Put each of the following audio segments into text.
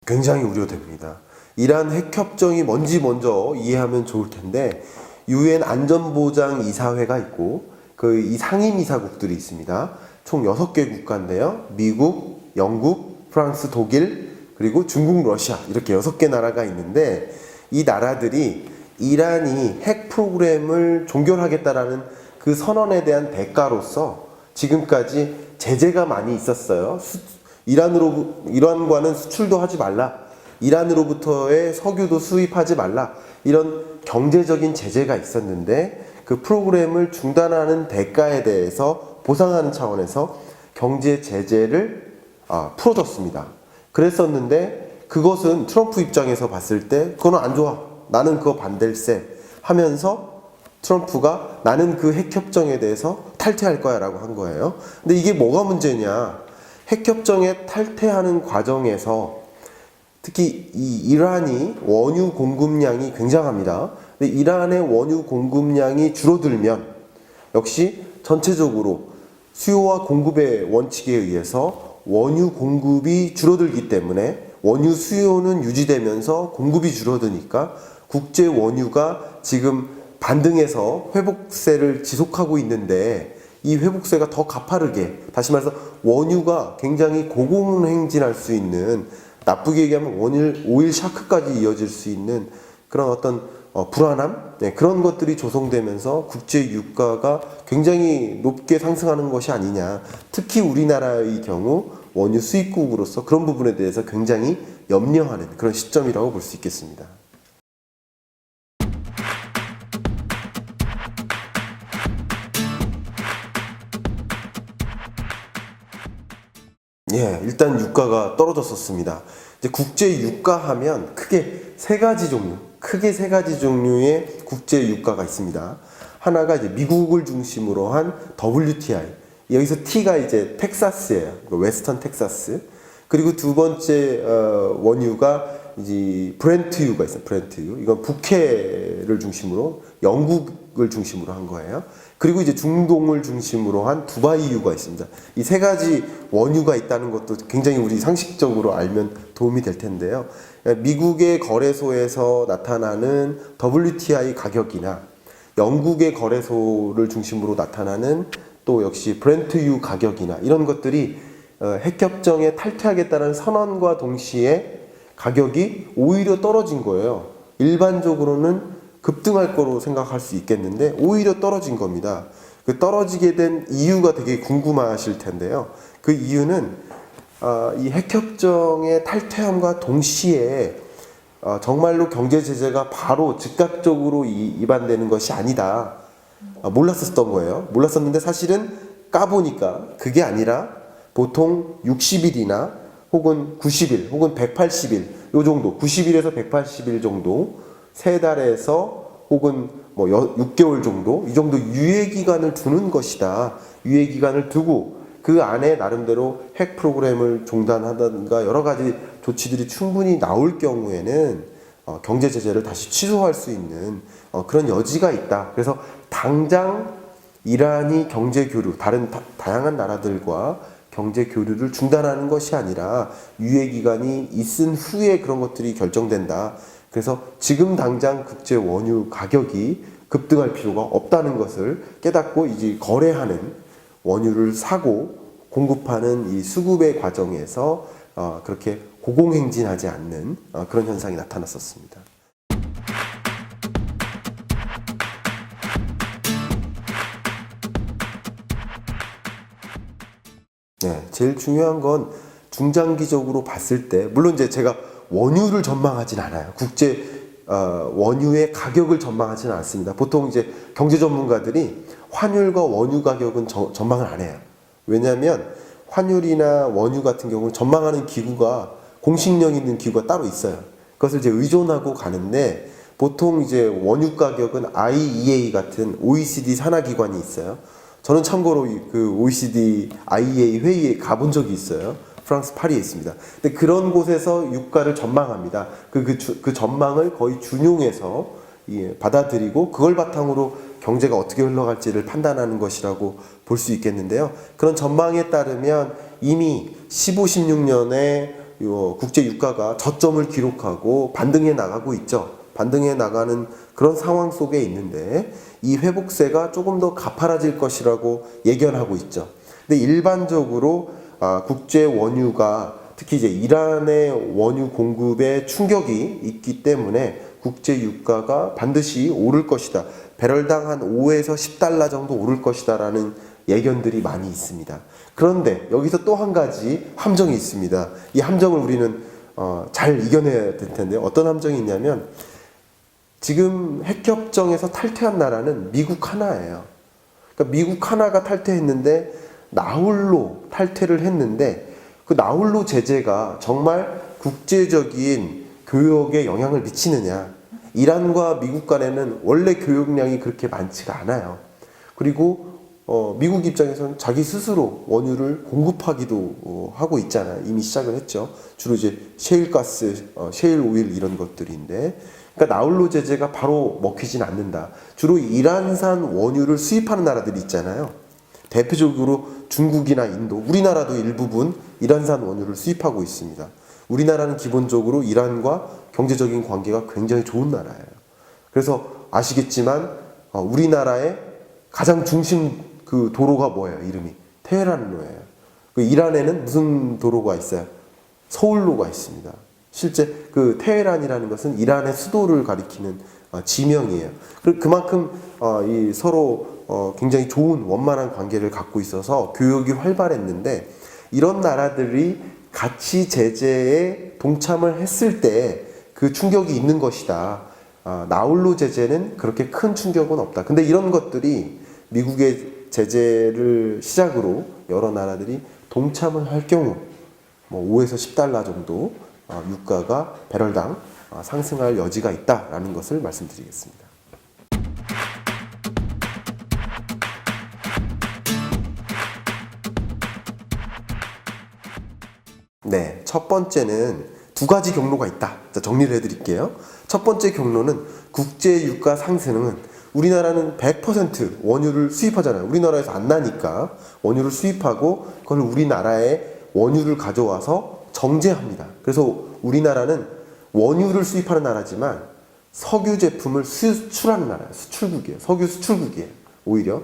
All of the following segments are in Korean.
굉장히 우려됩니다. 이란 핵협정이 뭔지 먼저 이해하면 좋을 텐데, 유엔 안전보장이사회가 있고 이 상임이사국들이 있습니다. 총 6개 국가인데요. 미국, 영국, 프랑스, 독일, 그리고 중국, 러시아, 이렇게 6개 나라가 있는데, 이 나라들이 이란이 핵 프로그램을 종결하겠다라는 그 선언에 대한 대가로서 지금까지 제재가 많이 있었어요. 이란과는 수출도 하지 말라, 이란으로부터의 석유도 수입하지 말라, 이런 경제적인 제재가 있었는데, 그 프로그램을 중단하는 대가에 대해서 보상하는 차원에서 경제 제재를 풀어줬습니다. 그랬었는데, 그것은 트럼프 입장에서 봤을 때 그건 안 좋아, 나는 그거 반댈세 하면서 트럼프가 나는 그 핵협정에 대해서 탈퇴할 거야 라고 한 거예요. 근데 이게 뭐가 문제냐, 핵협정에 탈퇴하는 과정에서 특히 이 이란이 원유 공급량이 굉장합니다. 근데 이란의 원유 공급량이 줄어들면 역시 전체적으로 수요와 공급의 원칙에 의해서 원유 공급이 줄어들기 때문에 원유 수요는 유지되면서 공급이 줄어드니까 국제 원유가 지금 반등해서 회복세를 지속하고 있는데, 이 회복세가 더 가파르게, 다시 말해서 원유가 굉장히 고공행진할 수 있는, 나쁘게 얘기하면 오일 샤크까지 이어질 수 있는 그런 어떤 불안함, 그런 것들이 조성되면서 국제 유가가 굉장히 높게 상승하는 것이 아니냐. 특히 우리나라의 경우 원유 수입국으로서 그런 부분에 대해서 굉장히 염려하는 그런 시점이라고 볼 수 있겠습니다. 예, 일단 유가가 떨어졌었습니다. 이제 국제 유가 하면 크게 세 가지 종류의 국제 유가가 있습니다. 하나가 이제 미국을 중심으로 한 WTI. 여기서 T가 이제 텍사스예요. 웨스턴 텍사스. 그리고 두 번째 원유가 이제 브렌트유가 있어요. 브렌트유. 이건 북해를 중심으로, 영국을 중심으로 한 거예요. 그리고 이제 중동을 중심으로 한 두바이유가 있습니다. 이 세 가지 원유가 있다는 것도 굉장히 우리 상식적으로 알면 도움이 될 텐데요. 미국의 거래소에서 나타나는 WTI 가격이나 영국의 거래소를 중심으로 나타나는 또 역시 브렌트유 가격이나 이런 것들이 핵협정에 탈퇴하겠다는 선언과 동시에 가격이 오히려 떨어진 거예요. 일반적으로는 급등할 거로 생각할 수 있겠는데 오히려 떨어진 겁니다. 그 떨어지게 된 이유가 되게 궁금하실 텐데요. 그 이유는 이 핵협정의 탈퇴함과 동시에 정말로 경제 제재가 바로 즉각적으로 위반되는 것이 아니다. 몰랐었던 거예요. 몰랐었는데 사실은 까보니까 그게 아니라 보통 60일이나 혹은 90일 혹은 180일 요 정도, 90일에서 180일 정도, 3달에서 혹은 뭐 6개월 정도, 이 정도 유예기간을 두는 것이다. 유예기간을 두고 그 안에 나름대로 핵 프로그램을 중단하든가 여러 가지 조치들이 충분히 나올 경우에는 경제 제재를 다시 취소할 수 있는 그런 여지가 있다. 그래서 당장 이란이 경제 교류, 다른 다양한 나라들과 경제 교류를 중단하는 것이 아니라 유예 기간이 있은 후에 그런 것들이 결정된다. 그래서 지금 당장 국제 원유 가격이 급등할 필요가 없다는 것을 깨닫고 이제 거래하는, 원유를 사고 공급하는 이 수급의 과정에서 그렇게 고공행진하지 않는 그런 현상이 나타났었습니다. 네, 제일 중요한 건 중장기적으로 봤을 때, 물론 이제 제가 원유를 전망하진 않아요. 국제 원유의 가격을 전망하지는 않습니다. 보통 이제 경제 전문가들이 환율과 원유 가격은 전망을 안 해요. 왜냐하면 환율이나 원유 같은 경우는 전망하는 기구가, 공식력 있는 기구가 따로 있어요. 그것을 이제 의존하고 가는데, 보통 이제 원유 가격은 IEA 같은 OECD 산하 기관이 있어요. 저는 참고로 그 OECD IEA 회의에 가본 적이 있어요. 프랑스 파리에 있습니다. 근데 그런 곳에서 유가를 전망합니다. 그 전망을 거의 준용해서 받아들이고 그걸 바탕으로 경제가 어떻게 흘러갈지를 판단하는 것이라고 볼 수 있겠는데요. 그런 전망에 따르면 이미 15, 16년에 국제 유가가 저점을 기록하고 반등해 나가고 있죠. 반등해 나가는 그런 상황 속에 있는데 이 회복세가 조금 더 가파라질 것이라고 예견하고 있죠. 근데 일반적으로 국제 원유가 특히 이제 이란의 원유 공급에 충격이 있기 때문에 국제 유가가 반드시 오를 것이다. 배럴당 한 5에서 10달러 정도 오를 것이다라는 예견들이 많이 있습니다. 그런데 여기서 또 한 가지 함정이 있습니다. 이 함정을 우리는 잘 이겨내야 될 텐데 어떤 함정이 있냐면 지금 핵협정에서 탈퇴한 나라는 미국 하나예요. 그러니까 미국 하나가 탈퇴했는데 나홀로 탈퇴를 했는데 그 나홀로 제재가 정말 국제적인 교역에 영향을 미치느냐. 이란과 미국 간에는 원래 교역량이 그렇게 많지가 않아요. 그리고 미국 입장에서는 자기 스스로 원유를 공급하기도 하고 있잖아요. 이미 시작을 했죠. 주로 이제 셰일가스, 셰일 오일 이런 것들인데 그러니까 나홀로 제재가 바로 먹히진 않는다. 주로 이란산 원유를 수입하는 나라들이 있잖아요. 대표적으로 중국이나 인도, 우리나라도 일부분 이란산 원유를 수입하고 있습니다. 우리나라는 기본적으로 이란과 경제적인 관계가 굉장히 좋은 나라예요. 그래서 아시겠지만 우리나라의 가장 중심 그 도로가 뭐예요? 이름이 테헤란로예요. 그 이란에는 무슨 도로가 있어요? 서울로가 있습니다. 실제 그 테헤란이라는 것은 이란의 수도를 가리키는 지명이에요. 그만큼 이 서로 굉장히 좋은 원만한 관계를 갖고 있어서 교역이 활발했는데 이런 나라들이 같이 제재에 동참을 했을 때 그 충격이 있는 것이다. 나홀로 제재는 그렇게 큰 충격은 없다. 근데 이런 것들이 미국의 제재를 시작으로 여러 나라들이 동참을 할 경우 뭐 5에서 10달러 정도 유가가 배럴당 상승할 여지가 있다라는 것을 말씀드리겠습니다. 네, 첫 번째는 두 가지 경로가 있다. 자, 정리를 해드릴게요. 첫 번째 경로는 국제 유가 상승은 우리나라는 100% 원유를 수입하잖아요. 우리나라에서 안 나니까 원유를 수입하고 그걸 우리나라에 원유를 가져와서 정제합니다. 그래서 우리나라는 원유를 수입하는 나라지만 석유 제품을 수출하는 나라예요. 수출국이에요. 석유 수출국이에요. 오히려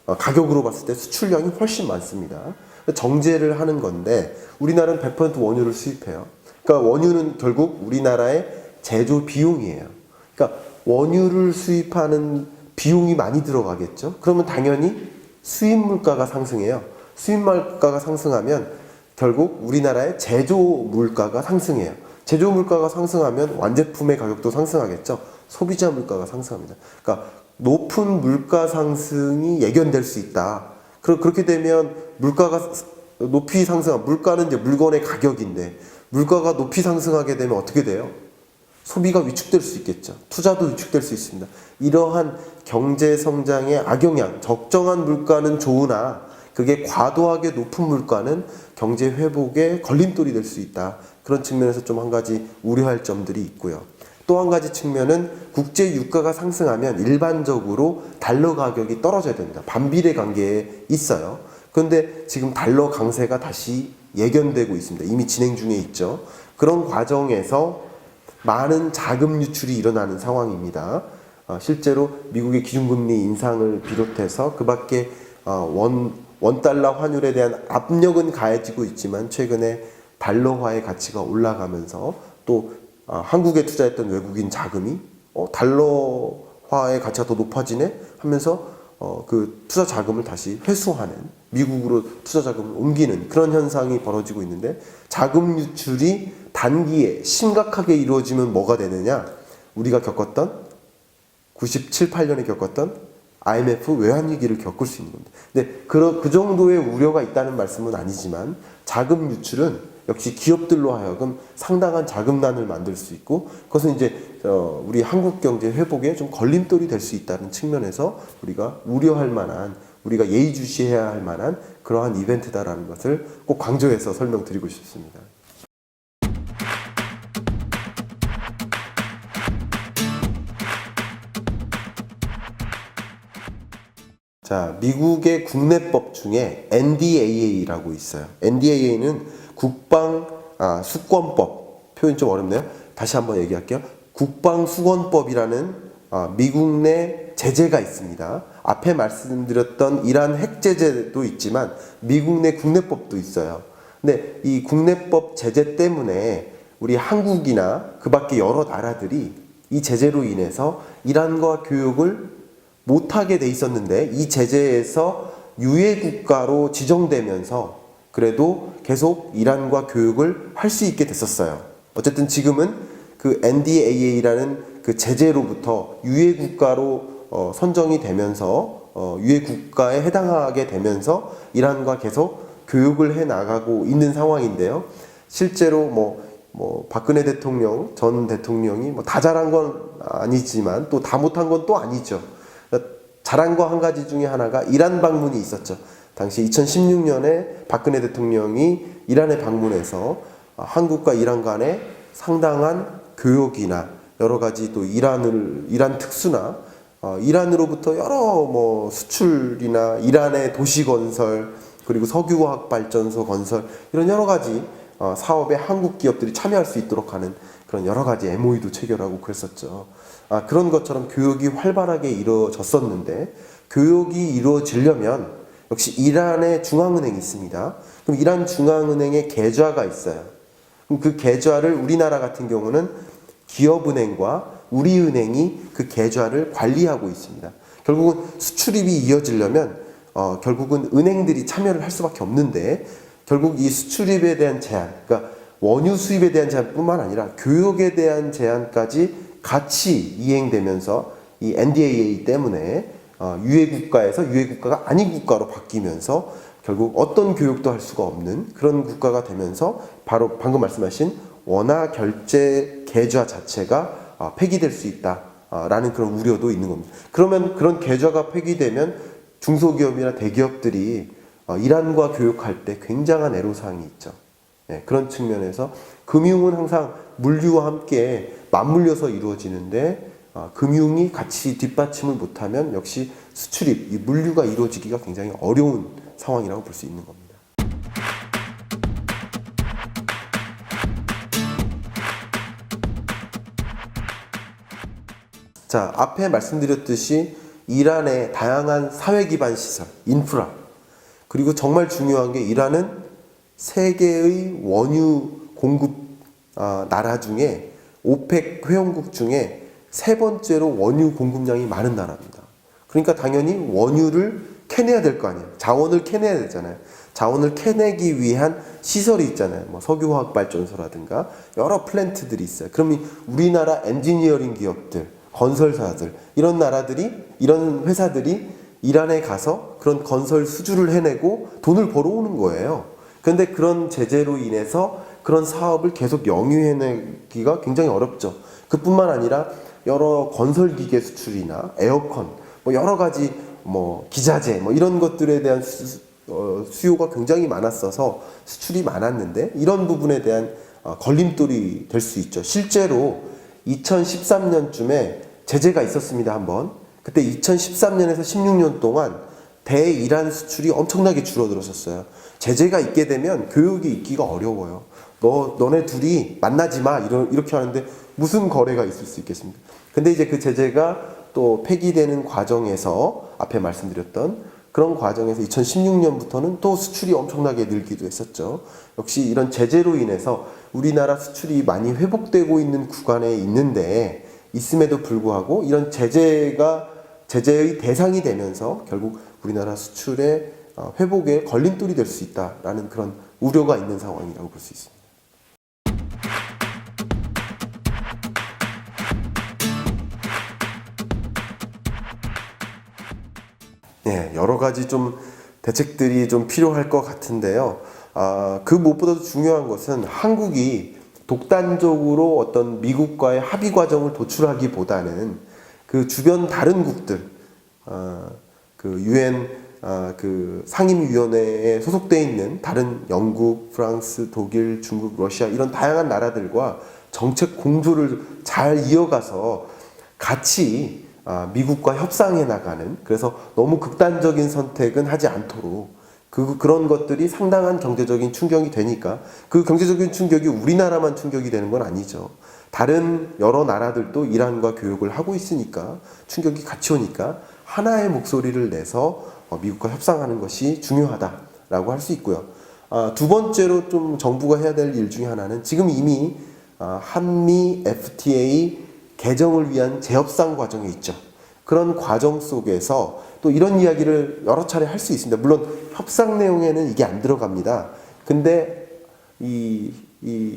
가격으로 봤을 때 수출량이 훨씬 많습니다. 정제를 하는 건데 우리나라는 100% 원유를 수입해요. 그러니까 원유는 결국 우리나라의 제조 비용이에요. 그러니까 원유를 수입하는 비용이 많이 들어가겠죠. 그러면 당연히 수입 물가가 상승해요. 수입 물가가 상승하면 결국 우리나라의 제조 물가가 상승해요. 제조 물가가 상승하면 완제품의 가격도 상승하겠죠. 소비자 물가가 상승합니다. 그러니까 높은 물가 상승이 예견될 수 있다. 그렇게 되면 물가가 높이 상승한 물가는 이제 물건의 가격인데 물가가 높이 상승하게 되면 어떻게 돼요? 소비가 위축될 수 있겠죠. 투자도 위축될 수 있습니다. 이러한 경제 성장의 악영향, 적정한 물가는 좋으나 그게 과도하게 높은 물가는 경제 회복에 걸림돌이 될 수 있다. 그런 측면에서 좀 한 가지 우려할 점들이 있고요. 또 한 가지 측면은 국제 유가가 상승하면 일반적으로 달러 가격이 떨어져야 됩니다. 반비례 관계에 있어요. 그런데 지금 달러 강세가 다시 예견되고 있습니다. 이미 진행 중에 있죠. 그런 과정에서 많은 자금 유출이 일어나는 상황입니다. 실제로 미국의 기준금리 인상을 비롯해서 그 밖에 원달러 환율에 대한 압력은 가해지고 있지만 최근에 달러화의 가치가 올라가면서 또 한국에 투자했던 외국인 자금이 달러화의 가치가 더 높아지네 하면서 그 투자 자금을 다시 회수하는 미국으로 투자 자금을 옮기는 그런 현상이 벌어지고 있는데 자금 유출이 단기에 심각하게 이루어지면 뭐가 되느냐? 우리가 겪었던 97, 8년에 겪었던 IMF 외환위기를 겪을 수 있는 겁니다. 근데 그 정도의 우려가 있다는 말씀은 아니지만 자금 유출은 역시 기업들로 하여금 상당한 자금난을 만들 수 있고 그것은 이제 우리 한국 경제 회복에 좀 걸림돌이 될 수 있다는 측면에서 우리가 우려할 만한 우리가 예의주시해야 할 만한 그러한 이벤트다라는 것을 꼭 강조해서 설명드리고 싶습니다. 자, 미국의 국내법 중에 NDAA라고 있어요. NDAA는 국방 수권법 표현 좀 어렵네요. 다시 한번 얘기할게요. 국방수권법이라는 미국 내 제재가 있습니다. 앞에 말씀드렸던 이란 핵 제재도 있지만 미국 내 국내법도 있어요. 근데 이 국내법 제재 때문에 우리 한국이나 그 밖에 여러 나라들이 이 제재로 인해서 이란과 교역을 못하게 돼 있었는데 이 제재에서 유해 국가로 지정되면서 그래도 계속 이란과 교역을 할 수 있게 됐었어요. 어쨌든 지금은 그 NDAA라는 그 제재로부터 유해 국가로 선정이 되면서 유해 국가에 해당하게 되면서 이란과 계속 교역을 해 나가고 있는 상황인데요. 실제로 박근혜 대통령 전 대통령이 다 잘한 건 아니지만 또 다 못한 건 또 아니죠. 잘한 거 한 가지 중에 하나가 이란 방문이 있었죠. 당시 2016년에 박근혜 대통령이 이란에 방문해서 한국과 이란 간에 상당한 교역이나 여러 가지 또 이란 특수나 이란으로부터 여러 수출이나 이란의 도시 건설 그리고 석유화학 발전소 건설 이런 여러 가지 사업에 한국 기업들이 참여할 수 있도록 하는 그런 여러 가지 MOU도 체결하고 그랬었죠. 그런 것처럼 교역이 활발하게 이루어졌었는데 교역이 이루어지려면 역시 이란의 중앙은행이 있습니다. 그럼 이란 중앙은행의 계좌가 있어요. 그럼 그 계좌를 우리나라 같은 경우는 기업은행과 우리은행이 그 계좌를 관리하고 있습니다. 결국은 수출입이 이어지려면 결국은 은행들이 참여를 할 수밖에 없는데 결국 이 수출입에 대한 제한, 그러니까 원유 수입에 대한 제한뿐만 아니라 교역에 대한 제한까지 같이 이행되면서 이 NDAA 때문에 유해 국가에서 유해 국가가 아닌 국가로 바뀌면서 결국 어떤 교역도 할 수가 없는 그런 국가가 되면서 바로 방금 말씀하신 원화 결제 계좌 자체가 폐기될 수 있다라는 그런 우려도 있는 겁니다. 그러면 그런 계좌가 폐기되면 중소기업이나 대기업들이 이란과 교역할 때 굉장한 애로사항이 있죠. 그런 측면에서 금융은 항상 물류와 함께 맞물려서 이루어지는데 금융이 같이 뒷받침을 못하면 역시 수출입, 이 물류가 이루어지기가 굉장히 어려운 상황이라고 볼 수 있는 겁니다. 자, 앞에 말씀드렸듯이 이란의 다양한 사회 기반 시설, 인프라, 그리고 정말 중요한 게 이란은 세계의 원유 공급 나라 중에 오펙 회원국 중에 세 번째로 원유 공급량이 많은 나라입니다. 그러니까 당연히 원유를 캐내야 될 거 아니에요. 자원을 캐내야 되잖아요. 자원을 캐내기 위한 시설이 있잖아요. 석유화학 발전소라든가 여러 플랜트들이 있어요. 그럼 우리나라 엔지니어링 기업들, 건설사들 이런 나라들이 이런 회사들이 이란에 가서 그런 건설 수주를 해내고 돈을 벌어오는 거예요. 그런데 그런 제재로 인해서 그런 사업을 계속 영위해내기가 굉장히 어렵죠. 그뿐만 아니라 여러 건설 기계 수출이나 에어컨, 여러 가지 기자재 이런 것들에 대한 수요가 굉장히 많았어서 수출이 많았는데 이런 부분에 대한 걸림돌이 될 수 있죠. 실제로 2013년쯤에 제재가 있었습니다. 한번. 그때 2013년에서 16년 동안 대이란 수출이 엄청나게 줄어들었었어요. 제재가 있게 되면 교육이 있기가 어려워요. 너네 둘이 만나지 마 이렇게 하는데 무슨 거래가 있을 수 있겠습니까? 근데 이제 그 제재가 또 폐기되는 과정에서 앞에 말씀드렸던 그런 과정에서 2016년부터는 또 수출이 엄청나게 늘기도 했었죠. 역시 이런 제재로 인해서 우리나라 수출이 많이 회복되고 있는 구간에 있는데 있음에도 불구하고 이런 제재의 대상이 되면서 결국 우리나라 수출의 회복에 걸림돌이 될 수 있다라는 그런 우려가 있는 상황이라고 볼 수 있습니다. 네, 여러 가지 좀 대책들이 좀 필요할 것 같은데요. 그 무엇보다도 중요한 것은 한국이 독단적으로 어떤 미국과의 합의 과정을 도출하기보다는 그 주변 다른 국들, 그 UN 그 상임위원회에 소속되어 있는 다른 영국, 프랑스, 독일, 중국, 러시아 이런 다양한 나라들과 정책 공조를 잘 이어가서 같이 미국과 협상해 나가는, 그래서 너무 극단적인 선택은 하지 않도록 그런 것들이 상당한 경제적인 충격이 되니까 그 경제적인 충격이 우리나라만 충격이 되는 건 아니죠. 다른 여러 나라들도 이란과 교역을 하고 있으니까 충격이 같이 오니까 하나의 목소리를 내서 미국과 협상하는 것이 중요하다라고 할 수 있고요. 두 번째로 좀 정부가 해야 될 일 중에 하나는 지금 이미 한미 FTA 개정을 위한 재협상 과정에 있죠. 그런 과정 속에서 또 이런 이야기를 여러 차례 할 수 있습니다. 물론 협상 내용에는 이게 안 들어갑니다. 근데 이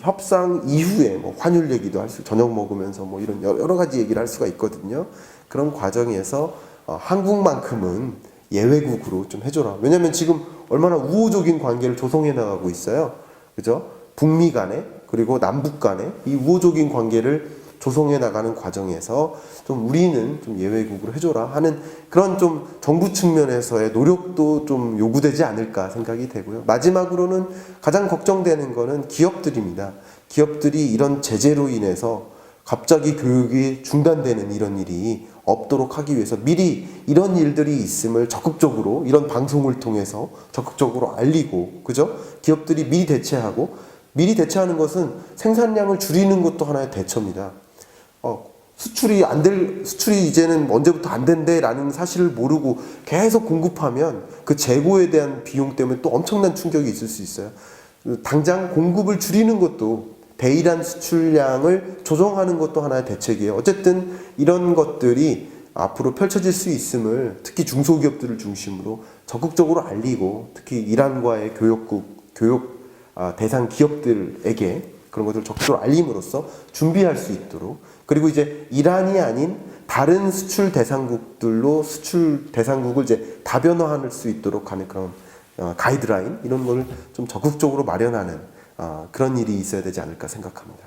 협상 이후에 뭐 환율 얘기도 할 수, 저녁 먹으면서 뭐 이런 여러 가지 얘기를 할 수가 있거든요. 그런 과정에서 한국만큼은 예외국으로 좀 해줘라. 왜냐하면 지금 얼마나 우호적인 관계를 조성해 나가고 있어요. 그죠? 북미 간에 그리고 남북 간에 이 우호적인 관계를 조성해 나가는 과정에서 좀 우리는 좀 예외국으로 해줘라 하는 그런 좀 정부 측면에서의 노력도 좀 요구되지 않을까 생각이 되고요. 마지막으로는 가장 걱정되는 거는 기업들입니다. 기업들이 이런 제재로 인해서 갑자기 교육이 중단되는 이런 일이 없도록 하기 위해서 미리 이런 일들이 있음을 적극적으로 이런 방송을 통해서 적극적으로 알리고, 그죠? 기업들이 미리 대처하고, 미리 대처하는 것은 생산량을 줄이는 것도 하나의 대처입니다. 수출이 이제는 언제부터 안 된대라는 사실을 모르고 계속 공급하면 그 재고에 대한 비용 때문에 또 엄청난 충격이 있을 수 있어요. 당장 공급을 줄이는 것도 대일한 수출량을 조정하는 것도 하나의 대책이에요. 어쨌든 이런 것들이 앞으로 펼쳐질 수 있음을 특히 중소기업들을 중심으로 적극적으로 알리고 특히 이란과의 교육 대상 기업들에게 그런 것들을 적극적으로 알림으로써 준비할 수 있도록, 그리고 이제 이란이 아닌 다른 수출 대상국들로 수출 대상국을 이제 다변화할 수 있도록 하는 그런 가이드라인 이런 걸 좀 적극적으로 마련하는 그런 일이 있어야 되지 않을까 생각합니다.